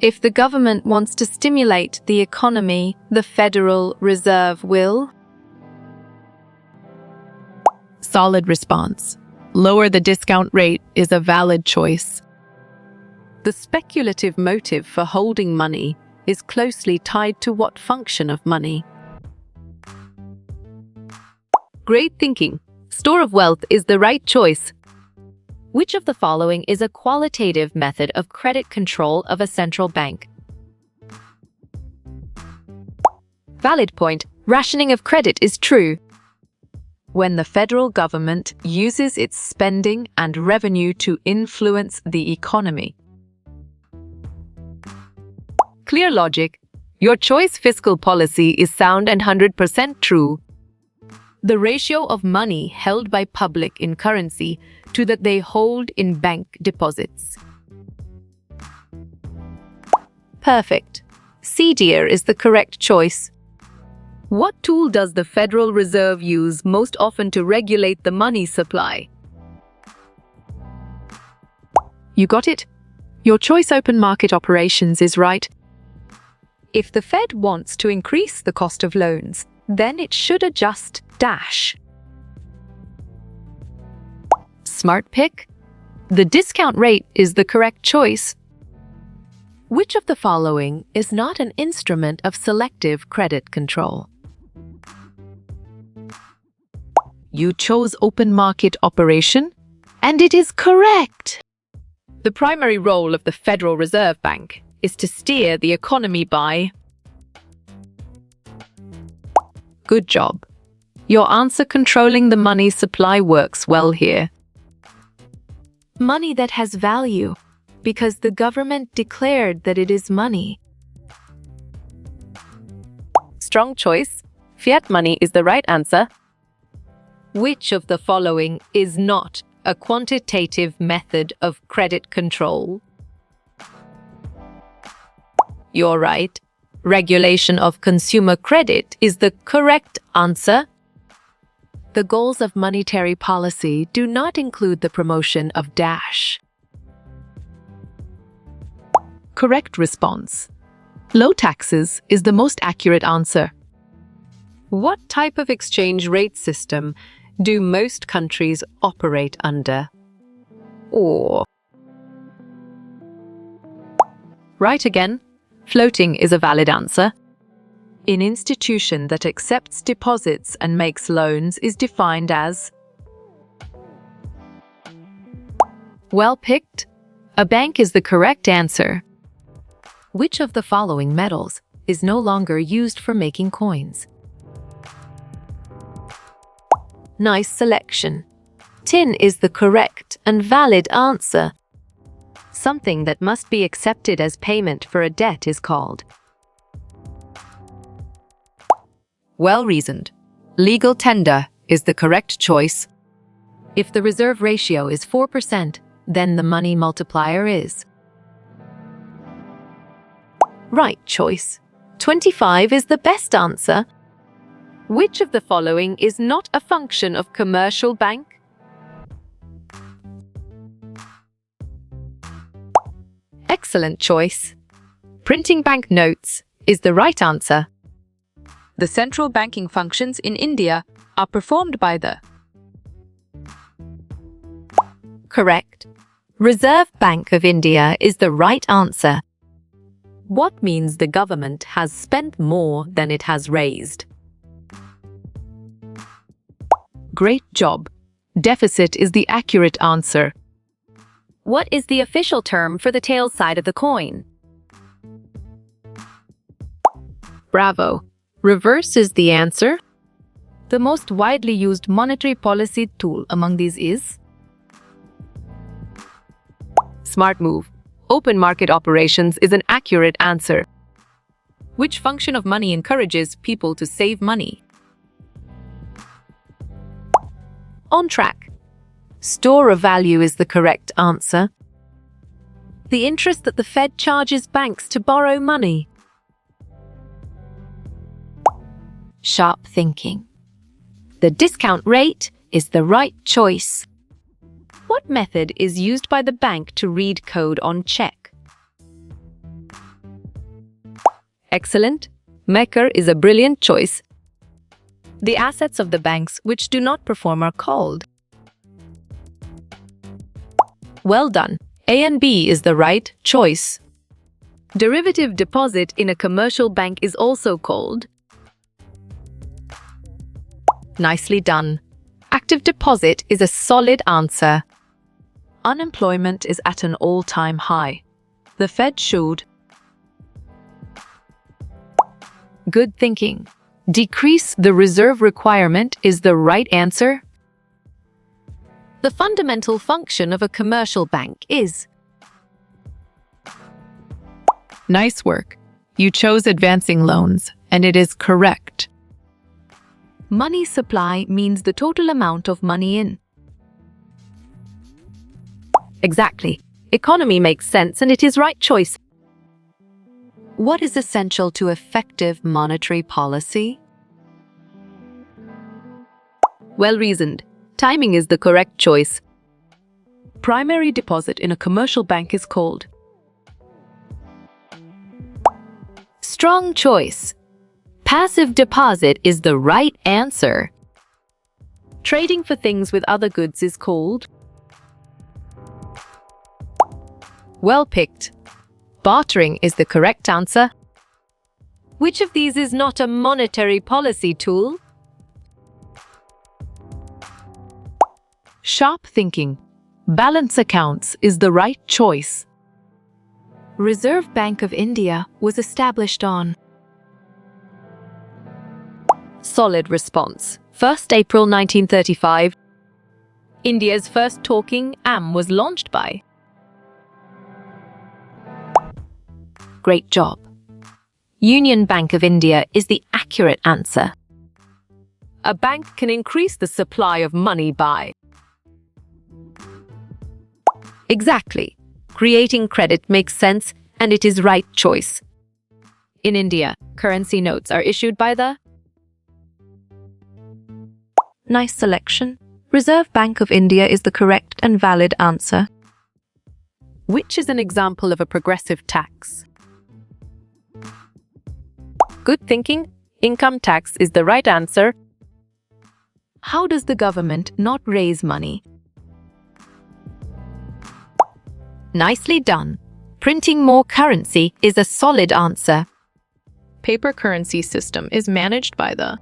If the government wants to stimulate the economy, the Federal Reserve will. Solid response. Lower the discount rate is a valid choice. The speculative motive for holding money is closely tied to what function of money. Great thinking. Store of wealth is the right choice. Which of the following is a qualitative method of credit control of a central bank? Valid point. Rationing of credit is true. When the federal government uses its spending and revenue to influence the economy. Clear logic. Your choice fiscal policy is sound and 100% true. The ratio of money held by public in currency to that they hold in bank deposits. Perfect. C, dear, is the correct choice. What tool does the Federal Reserve use most often to regulate the money supply? You got it? Your choice open market operations is right. If the Fed wants to increase the cost of loans, then it should adjust dash. Smart pick. The discount rate is the correct choice. Which of the following is not an instrument of selective credit control? You chose open market operation, and it is correct. The primary role of the Federal Reserve Bank is to steer the economy by. Good job. Your answer controlling the money supply works well here. Money that has value, because the government declared that it is money. Strong choice. Fiat money is the right answer. Which of the following is not a quantitative method of credit control? You're right. Regulation of consumer credit is the correct answer. The goals of monetary policy do not include the promotion of dash. Correct response. Low taxes is the most accurate answer. What type of exchange rate system do most countries operate under? Or. Right again. Floating is a valid answer. An institution that accepts deposits and makes loans is defined as. Well picked. A bank is the correct answer. Which of the following metals is no longer used for making coins? Nice selection. Tin is the correct and valid answer. Something that must be accepted as payment for a debt is called. Well reasoned. Legal tender is the correct choice. If the reserve ratio is 4%, then the money multiplier is. Right choice. 25 is the best answer. Which of the following is not a function of commercial bank? Excellent choice. Printing bank notes is the right answer. The central banking functions in India are performed by the. Correct. Reserve Bank of India is the right answer. What means the government has spent more than it has raised? Great job. Deficit is the accurate answer. What is the official term for the tail side of the coin? Bravo. Reverse is the answer. The most widely used monetary policy tool among these is. Smart move. Open market operations is an accurate answer. Which function of money encourages people to save money? On track. Store of value is the correct answer. The interest that the Fed charges banks to borrow money. Sharp thinking. The discount rate is the right choice. What method is used by the bank to read code on check? Excellent. Mecca is a brilliant choice. The assets of the banks which do not perform are called. Well done. A and B is the right choice. Derivative deposit in a commercial bank is also called. Nicely done. Active deposit is a solid answer. Unemployment is at an all-time high. The Fed should. Good thinking. Decrease the reserve requirement is the right answer. The fundamental function of a commercial bank is. Nice work. You chose advancing loans, and it is correct. Money supply means the total amount of money in. Exactly. Economy makes sense and it is right choice. What is essential to effective monetary policy? Well reasoned. Timing is the correct choice. Primary deposit in a commercial bank is called. Strong choice. Passive deposit is the right answer. Trading for things with other goods is called. Well picked. Bartering is the correct answer. Which of these is not a monetary policy tool? Sharp thinking. Balance accounts is the right choice. Reserve Bank of India was established on. Solid response. 1st April 1935. India's first talking AM was launched by. Great job. Union Bank of India is the accurate answer. A bank can increase the supply of money by. Exactly. Creating credit makes sense and it is right choice. In India, currency notes are issued by the. Nice selection. Reserve Bank of India is the correct and valid answer. Which is an example of a progressive tax? Good thinking. Income tax is the right answer. How does the government not raise money? Nicely done. Printing more currency is a solid answer. Paper currency system is managed by the.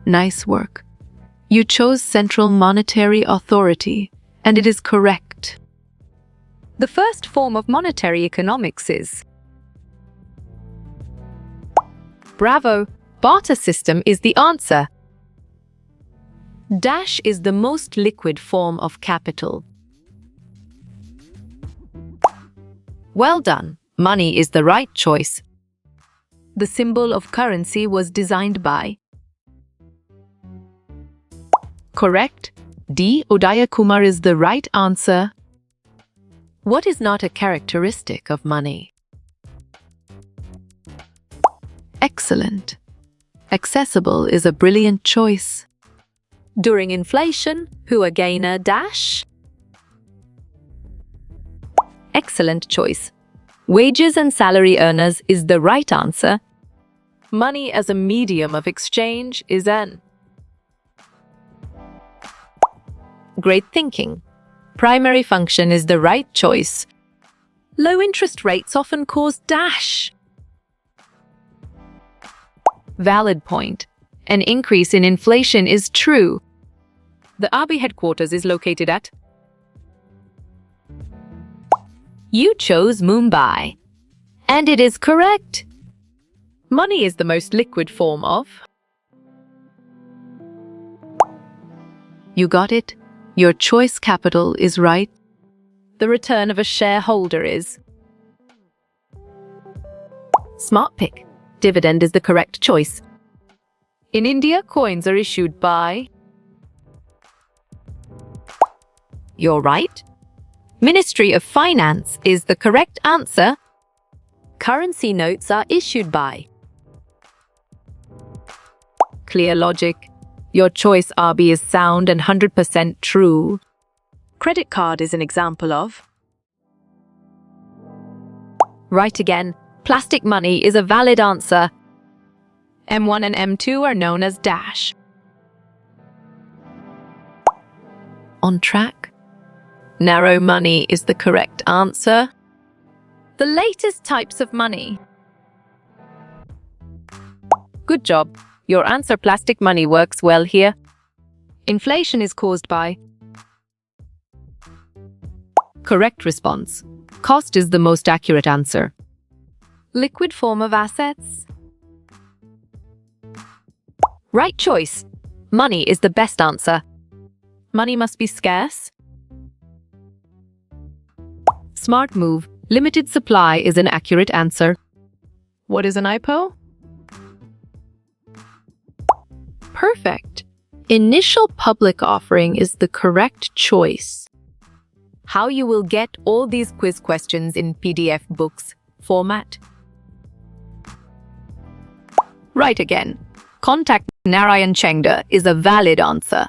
Nice work. You chose Central Monetary Authority, and it is correct. The first form of monetary economics is. Bravo! Barter system is the answer. Dash is the most liquid form of capital. Well done. Money is the right choice. The symbol of currency was designed by. Correct. D. Udaya Kumar is the right answer. What is not a characteristic of money? Excellent. Accessible is a brilliant choice. During inflation, who a gainer dash? Excellent choice. Wages and salary earners is the right answer. Money as a medium of exchange is an. Great thinking. Primary function is the right choice. Low interest rates often cause dash. Valid point. An increase in inflation is true. The RBI headquarters is located at. You chose Mumbai. And it is correct. Money is the most liquid form of. You got it. Your choice capital is right. The return of a shareholder is. Smart pick. Dividend is the correct choice. In India, coins are issued by. You're right. Ministry of Finance is the correct answer. Currency notes are issued by. Clear logic. Your choice, RB, is sound and 100% true. Credit card is an example of. Right again. Plastic money is a valid answer. M1 and M2 are known as dash. On track? Narrow money is the correct answer. The latest types of money. Good job. Your answer, plastic money, works well here. Inflation is caused by. Correct response. Cost is the most accurate answer. Liquid form of assets. Right choice. Money is the best answer. Money must be scarce. Smart move. Limited supply is an accurate answer. What is an IPO? Perfect. Initial public offering is the correct choice. How you will get all these quiz questions in PDF books format? Right again. Contact Narayan Chengda is a valid answer.